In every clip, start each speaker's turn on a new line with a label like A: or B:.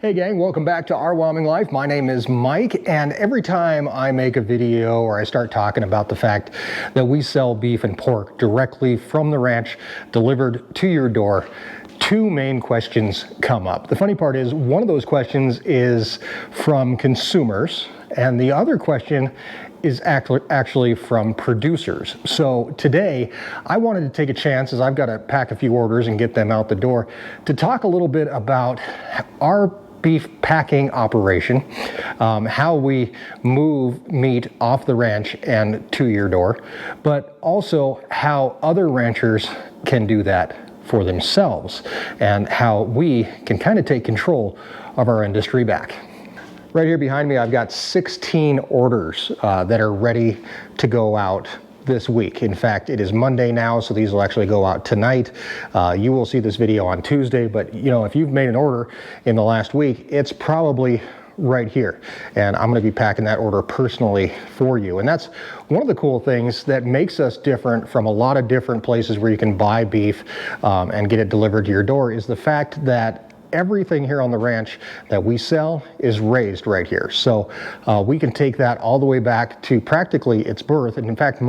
A: Hey gang, welcome back to Our Wyoming Life. My name is Mike, and every time I make a video or I start talking about the fact that we sell beef and pork directly from the ranch, delivered to your door, two main questions come up. The funny part is one of those questions is from consumers, and the other question is actually from producers. So today I wanted to take a chance, as I've got to pack a few orders and get them out the door, to talk a little bit about our beef packing operation, how we move meat off the ranch and to your door, but also how other ranchers can do that for themselves and how we can kind of take control of our industry back. Right here behind me, I've got 16 orders that are ready to go out this week. In fact, it is Monday now, so these will actually go out tonight. You will see this video on Tuesday, but you know, if you've made an order in the last week, it's probably right here. And I'm going to be packing that order personally for you. And that's one of the cool things that makes us different from a lot of different places where you can buy beef and get it delivered to your door, is the fact that everything here on the ranch that we sell is raised right here. So we can take that all the way back to practically its birth. And in fact,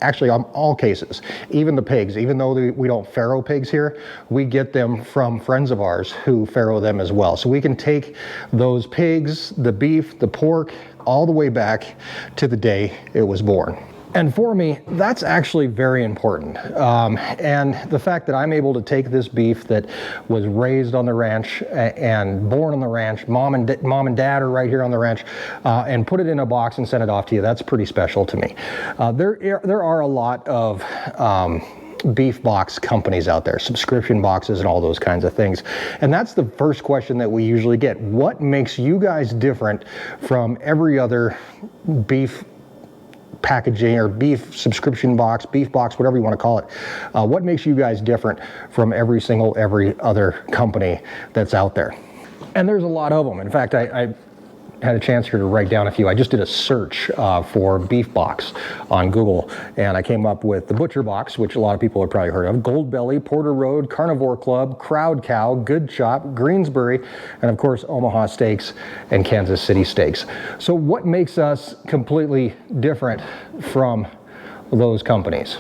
A: actually all cases, even the pigs, even though we don't farrow pigs here, we get them from friends of ours who farrow them as well. So we can take those pigs, the beef, the pork, all the way back to the day it was born. And for me, that's actually very important. And the fact that I'm able to take this beef that was raised on the ranch and born on the ranch, mom and dad are right here on the ranch, and put it in a box and send it off to you, that's pretty special to me. There are a lot of beef box companies out there, subscription boxes and all those kinds of things. And that's the first question that we usually get. What makes you guys different from every other beef packaging or beef subscription box, beef box, whatever you want to call it? What makes you guys different from every other company that's out there? And there's a lot of them. In fact, I had a chance here to write down a few. I just did a search for beef box on Google, and I came up with the Butcher Box, which a lot of people have probably heard of, Gold Belly, Porter Road, Carnivore Club, Crowd Cow, Good Chop, Greensbury, and of course Omaha Steaks and Kansas City Steaks. So what makes us completely different from those companies?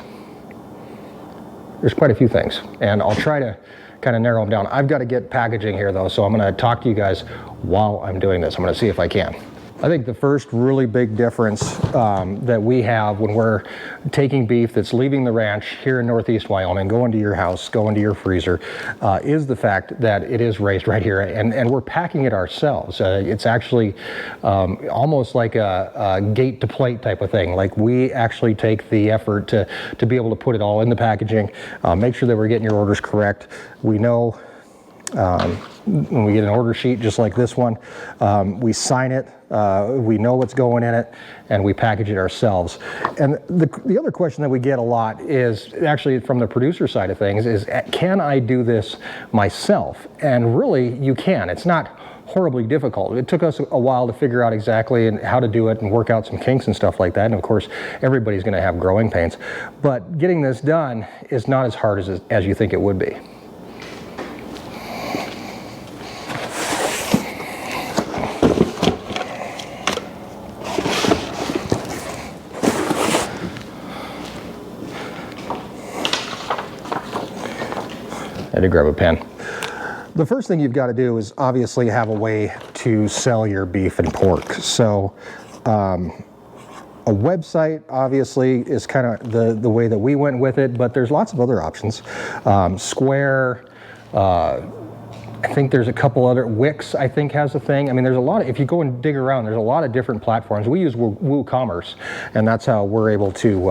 A: There's quite a few things, and I'll try to kind of narrow them down. I've got to get packaging here though, so I'm going to talk to you guys while I'm doing this. I'm going to see if I can. I think the first really big difference that we have when we're taking beef that's leaving the ranch here in Northeast Wyoming, going to your house, going to your freezer, is the fact that it is raised right here, and we're packing it ourselves. It's actually almost like a gate to plate type of thing. Like, we actually take the effort to be able to put it all in the packaging, make sure that we're getting your orders correct. We know when we get an order sheet just like this one, we sign it, we know what's going in it, and we package it ourselves. And the other question that we get a lot is actually from the producer side of things is, can I do this myself? And really, you can. It's not horribly difficult. It took us a while to figure out exactly how to do it and work out some kinks and stuff like that. And of course, everybody's going to have growing pains. But getting this done is not as hard as you think it would be. I had to grab a pen. The first thing you've got to do is obviously have a way to sell your beef and pork. So a website obviously is kind of the way that we went with it, but there's lots of other options. Square, I think there's a couple other, Wix I think has a thing. I mean, there's a lot of, if you go and dig around, there's a lot of different platforms. We use WooCommerce, and that's how we're able to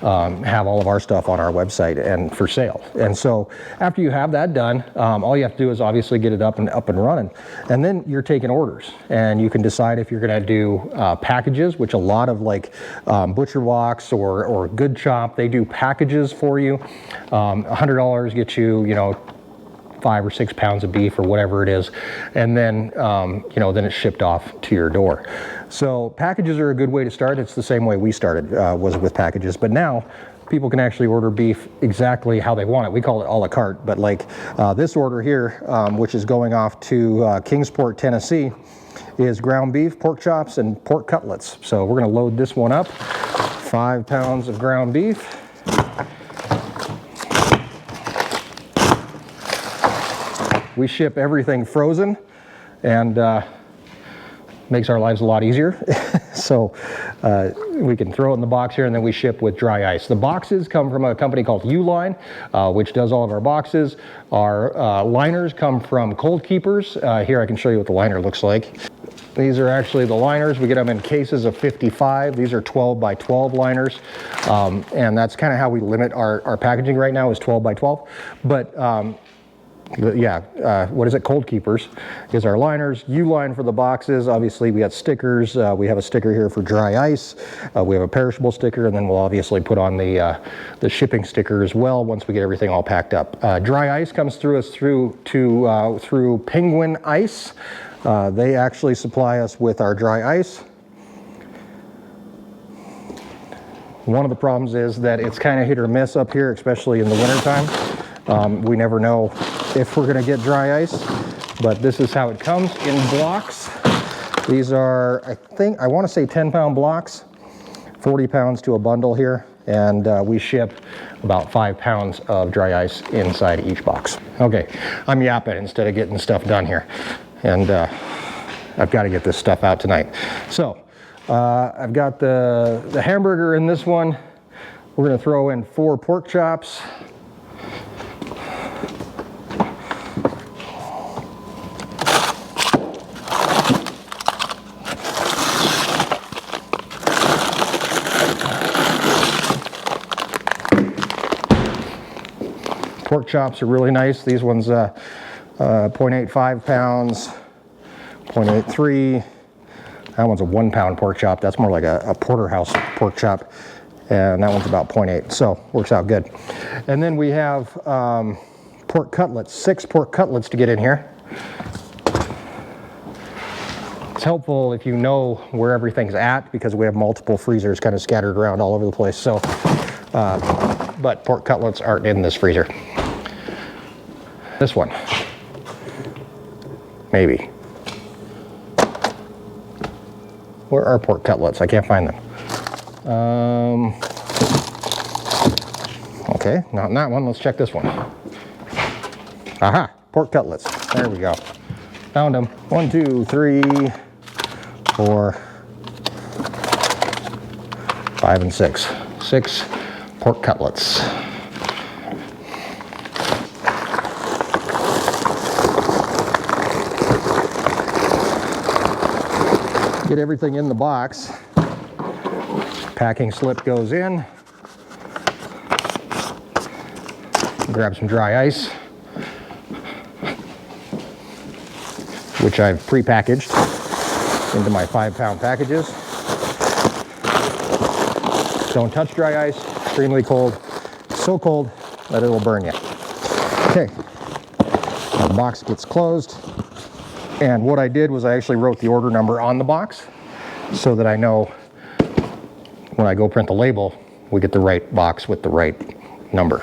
A: have all of our stuff on our website and for sale. And so after you have that done, all you have to do is obviously get it up and running. And then you're taking orders, and you can decide if you're gonna do packages, which a lot of like Butcher Box or Good Chop, they do packages for you. $100 gets you, 5 or 6 pounds of beef or whatever it is, and then then it's shipped off to your door. So packages are a good way to start. It's the same way we started, was with packages, but now people can actually order beef exactly how they want it. We call it a la carte, but like this order here, which is going off to Kingsport, Tennessee, is ground beef, pork chops, and pork cutlets. So we're going to load this one up. 5 pounds of ground beef. We ship everything frozen, and makes our lives a lot easier. So we can throw it in the box here, and then we ship with dry ice. The boxes come from a company called Uline, which does all of our boxes. Our liners come from Cold Keepers. Here I can show you what the liner looks like. These are actually the liners. We get them in cases of 55. These are 12 by 12 liners. And that's kind of how we limit our packaging right now, is 12 by 12. But yeah, what is it? Cold Keepers is our liners. Uline for the boxes. Obviously, we got stickers. We have a sticker here for dry ice. We have a perishable sticker, and then we'll obviously put on the shipping sticker as well once we get everything all packed up. Dry ice comes through us through Penguin Ice. They actually supply us with our dry ice. One of the problems is that it's kind of hit or miss up here, especially in the wintertime. We never know if we're going to get dry ice, but this is how it comes in blocks. These are, I want to say 10-pound blocks, 40 pounds to a bundle here, and we ship about 5 pounds of dry ice inside each box. Okay, I'm yapping instead of getting stuff done here, and I've got to get this stuff out tonight. So I've got the hamburger in this one. We're going to throw in 4 pork chops. Pork chops are really nice. These ones 0.85 pounds, 0.83. That one's a 1 pound pork chop. That's more like a porterhouse pork chop. And that one's about 0.8, so works out good. And then we have pork cutlets, 6 pork cutlets to get in here. It's helpful if you know where everything's at, because we have multiple freezers kind of scattered around all over the place. So, but pork cutlets aren't in this freezer. This one, maybe. Where are pork cutlets? I can't find them. Okay, not in that one. Let's check this one. Aha, pork cutlets. There we go. Found them. 1, 2, 3, 4, 5, and 6. 6 pork cutlets. Get everything in the box. Packing slip goes in. Grab some dry ice, which I've pre-packaged into my 5-pound packages. Don't touch dry ice, extremely cold. So cold that it'll burn you. Okay, the box gets closed. And what I did was I actually wrote the order number on the box so that I know when I go print the label, we get the right box with the right number.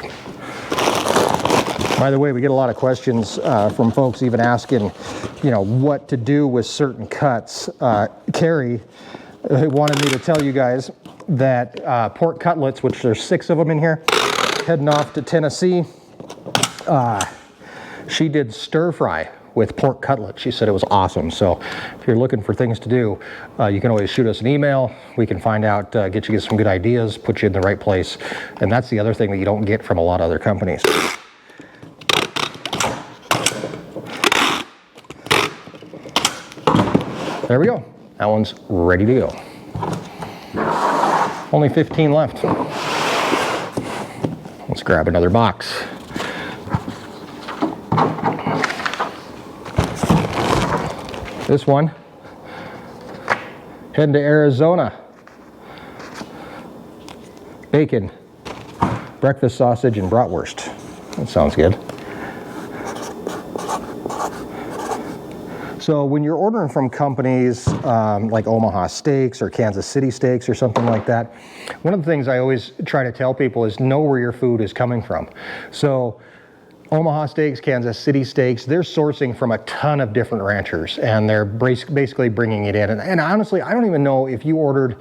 A: By the way, we get a lot of questions from folks even asking, you know, what to do with certain cuts. Carrie wanted me to tell you guys that pork cutlets, which there's 6 of them in here, heading off to Tennessee. She did stir fry with pork cutlets. She said it was awesome. So if you're looking for things to do, you can always shoot us an email. We can find out, get you some good ideas, put you in the right place. And that's the other thing that you don't get from a lot of other companies. There we go. That one's ready to go. Only 15 left. Let's grab another box. This one, heading to Arizona. Bacon, breakfast sausage, and bratwurst. That sounds good. So when you're ordering from companies like Omaha Steaks or Kansas City Steaks or something like that, one of the things I always try to tell people is know where your food is coming from. So Omaha Steaks, Kansas City Steaks, they're sourcing from a ton of different ranchers, and they're basically bringing it in. And honestly, I don't even know if you ordered,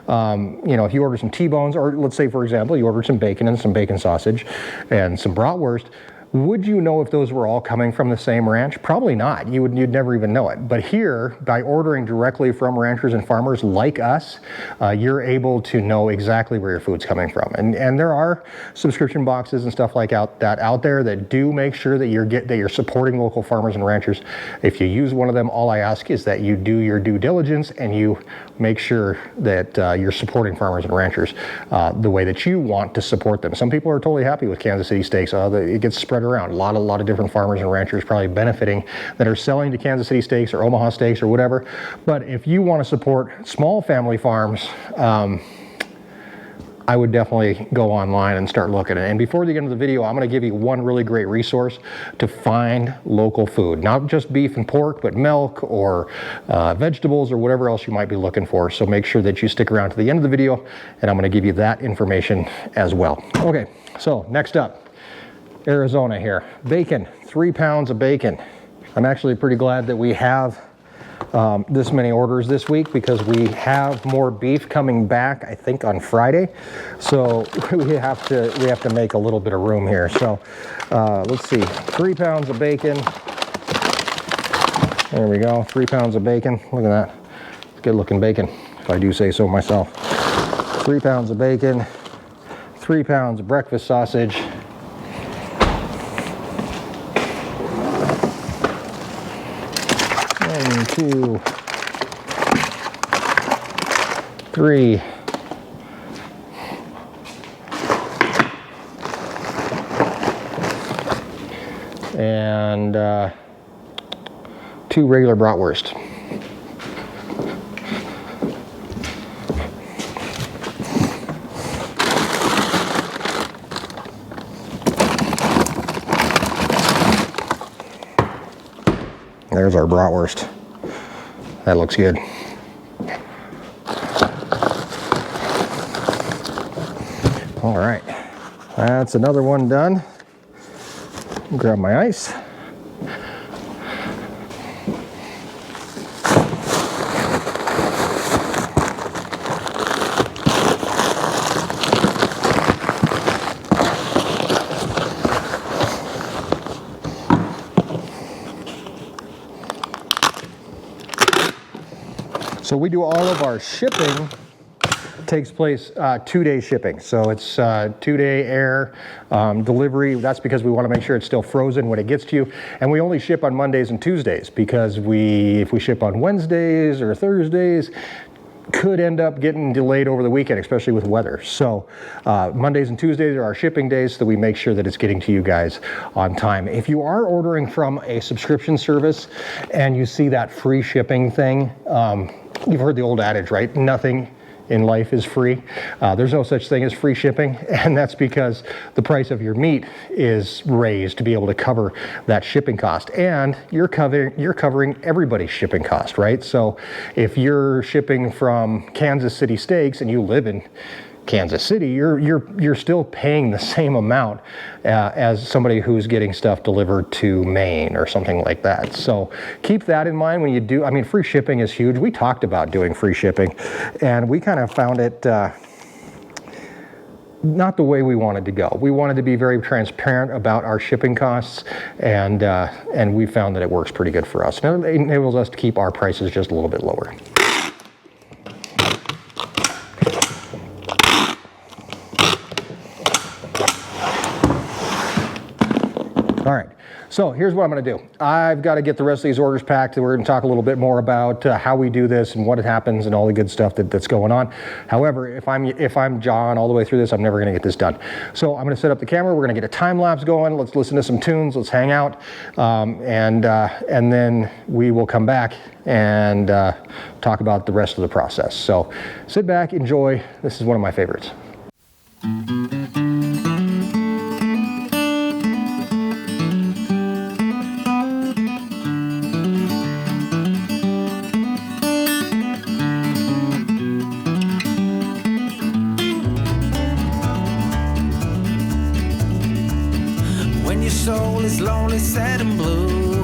A: if you ordered some T-bones, or let's say, for example, you ordered some bacon and some bacon sausage and some bratwurst. Would you know if those were all coming from the same ranch? Probably not. You'd never even know it. But here, by ordering directly from ranchers and farmers like us, you're able to know exactly where your food's coming from. And there are subscription boxes and stuff like that out there that do make sure that you're supporting local farmers and ranchers. If you use one of them, all I ask is that you do your due diligence and you make sure that you're supporting farmers and ranchers the way that you want to support them. Some people are totally happy with Kansas City Steaks. It gets spread around. A lot of different farmers and ranchers probably benefiting that are selling to Kansas City Steaks or Omaha Steaks or whatever. But if you want to support small family farms, I would definitely go online and start looking. And before the end of the video, I'm going to give you one really great resource to find local food. Not just beef and pork, but milk or vegetables or whatever else you might be looking for. So make sure that you stick around to the end of the video, and I'm going to give you that information as well. Okay, so next up, Arizona here. Bacon, 3 pounds of bacon. I'm actually pretty glad that we have this many orders this week, because we have more beef coming back, I think, on Friday. So we have to make a little bit of room here. So let's see, 3 pounds of bacon. There we go, 3 pounds of bacon. Look at that. It's good looking bacon, if I do say so myself. 3 pounds of bacon, 3 pounds of breakfast sausage, 2, 3, and 2 regular bratwurst. There's our bratwurst. That looks good. All right, that's another one done. Grab my ice. So we do all of our shipping, takes place 2-day shipping. So it's 2-day air delivery. That's because we want to make sure it's still frozen when it gets to you. And we only ship on Mondays and Tuesdays, because if we ship on Wednesdays or Thursdays, could end up getting delayed over the weekend, especially with weather. So Mondays and Tuesdays are our shipping days, so that we make sure that it's getting to you guys on time. If you are ordering from a subscription service and you see that free shipping thing, you've heard the old adage, right? Nothing in life is free. There's no such thing as free shipping, and that's because the price of your meat is raised to be able to cover that shipping cost, and you're covering everybody's shipping cost, right? So if you're shipping from Kansas City Steaks and you live in Kansas City, you're still paying the same amount as somebody who's getting stuff delivered to Maine or something like that. So keep that in mind when you do. I mean, free shipping is huge. We talked about doing free shipping, and we kind of found it not the way we wanted to go. We wanted to be very transparent about our shipping costs, and we found that it works pretty good for us. And it enables us to keep our prices just a little bit lower. All right, so here's what I'm going to do. I've got to get the rest of these orders packed. We're going to talk a little bit more about how we do this and what happens and all the good stuff that's going on. However, if I'm John all the way through this, I'm never going to get this done. So I'm going to set up the camera. We're going to get a time lapse going. Let's listen to some tunes. Let's hang out, and then we will come back and talk about the rest of the process. So sit back, enjoy. This is one of my favorites.
B: only sad and blue.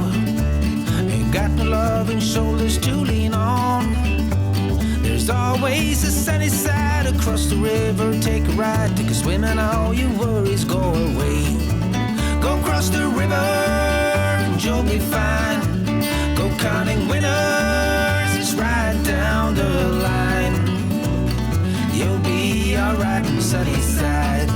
B: Ain't got no loving shoulders to lean on. There's always a sunny side across the river. Take a ride, take a swim, and all your worries go away. Go across the river and you'll be fine. Go counting winners, just ride down the line. You'll be alright on the sunny side.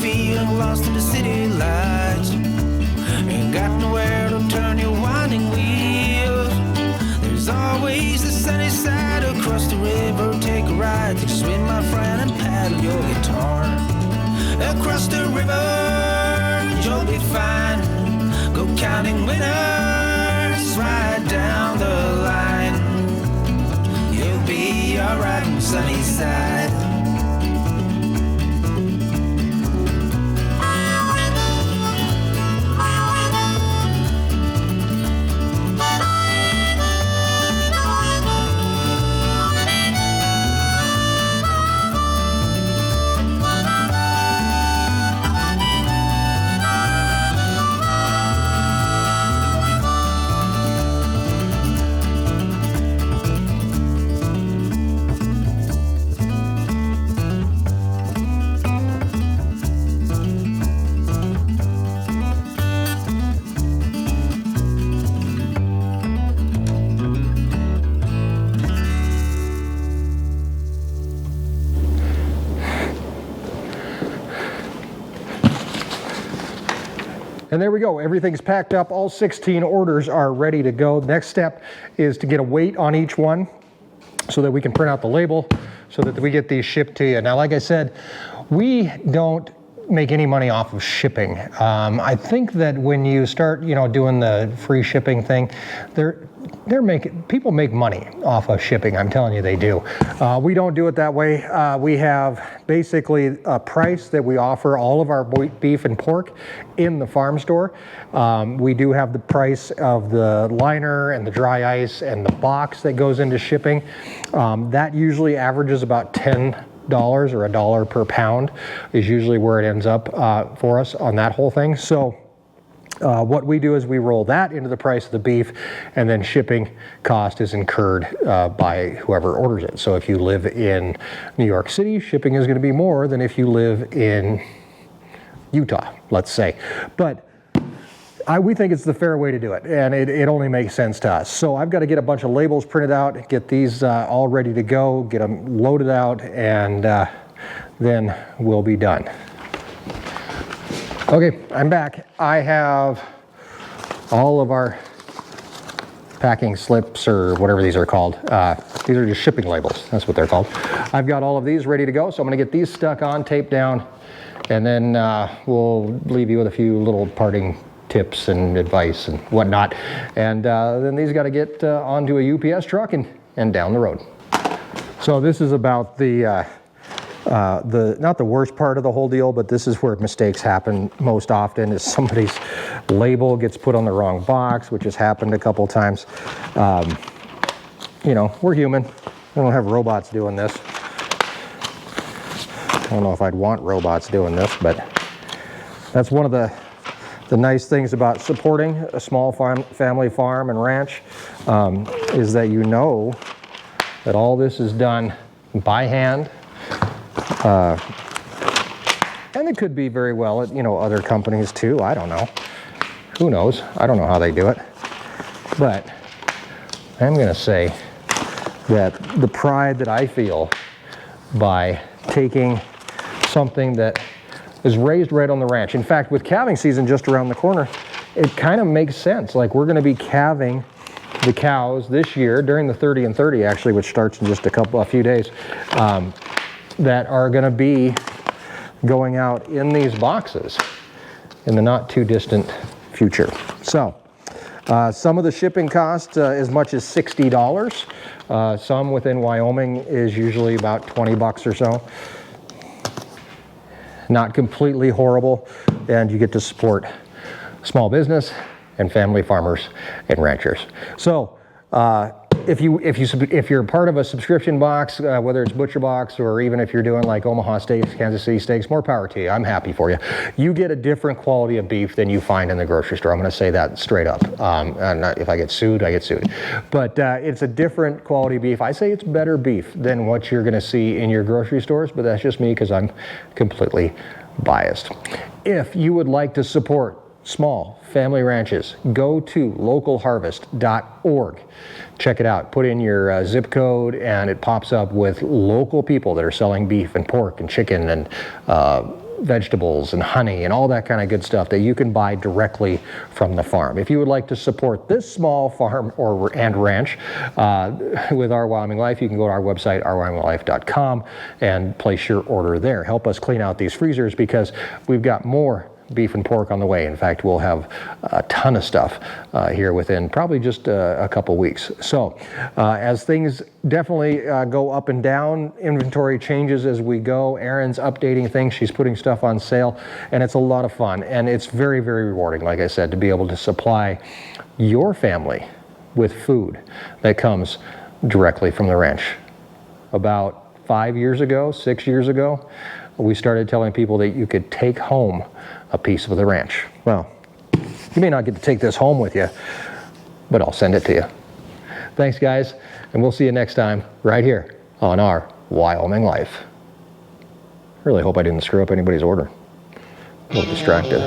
B: Feeling lost in the city lights, ain't got nowhere to turn your winding wheels. There's always the sunny side across the river. Take a ride, take a swim, my friend, and paddle your guitar. Across the river, you'll be fine. Go counting winners, ride down the line. You'll be alright on the sunny side.
A: And there we go, everything's packed up, all 16 orders are ready to go. The next step is to get a weight on each one so that we can print out the label so that we get these shipped to you. Now, like I said, we don't make any money off of shipping. I think that when you start, doing the free shipping thing, people make money off of shipping. I'm telling you, they do. We don't do it that way. We have basically a price that we offer all of our beef and pork in the farm store. We do have the price of the liner and the dry ice and the box that goes into shipping. That usually averages about $10 or $1 per pound is usually where it ends up for us on that whole thing. So what we do is we roll that into the price of the beef, and then shipping cost is incurred by whoever orders it. So if you live in New York City, shipping is going to be more than if you live in Utah, let's say. But we think it's the fair way to do it, and it only makes sense to us. So I've got to get a bunch of labels printed out, get these all ready to go, get them loaded out, and then we'll be done. Okay, I'm back. I have all of our packing slips, or whatever these are called. These are just shipping labels, that's what they're called. I've got all of these ready to go, so I'm gonna get these stuck on, taped down, and then we'll leave you with a few little parting tips and advice and whatnot. And then these got to get onto a UPS truck and down the road. So this is about the not the worst part of the whole deal, but this is where mistakes happen most often, is somebody's label gets put on the wrong box, which has happened a couple times. We're human. We don't have robots doing this. I don't know if I'd want robots doing this, but that's one of the nice things about supporting a small family farm and ranch, is that that all this is done by hand. And it could be very well at, other companies too. I don't know. Who knows? I don't know how they do it. But I'm going to say that the pride that I feel by taking something that is raised right on the ranch. In fact, with calving season just around the corner, it kind of makes sense. Like, we're going to be calving the cows this year during the 30 and 30, actually, which starts in just a few days, that are going to be going out in these boxes in the not too distant future. So some of the shipping cost as much as $60. Some within Wyoming is usually about $20 or so. not completely horrible, and you get to support small business and family farmers and ranchers. So if you're part of a subscription box, whether it's Butcher Box or even if you're doing like Omaha Steaks, Kansas City Steaks, more power to you. I'm happy for you. You get a different quality of beef than you find in the grocery store. I'm going to say that straight up. If I get sued, I get sued. But it's a different quality beef. I say it's better beef than what you're going to see in your grocery stores, but that's just me because I'm completely biased. If you would like to support small family ranches, go to localharvest.org. Check it out. Put in your zip code and it pops up with local people that are selling beef and pork and chicken and vegetables and honey and all that kind of good stuff that you can buy directly from the farm. If you would like to support this small farm and ranch with Our Wyoming Life, you can go to our website, ourwyominglife.com, and place your order there. Help us clean out these freezers because we've got more beef and pork on the way. In fact, we'll have a ton of stuff here within probably just a couple weeks. So as things definitely go up and down, inventory changes as we go. Erin's updating things. She's putting stuff on sale, and it's a lot of fun. And it's very, very rewarding, like I said, to be able to supply your family with food that comes directly from the ranch. About 5 years ago, 6 years ago, we started telling people that you could take home a piece of the ranch. Well, you may not get to take this home with you, but I'll send it to you. Thanks, guys, and we'll see you next time right here on Our Wyoming Life. I really hope I didn't screw up anybody's order. A little distracted.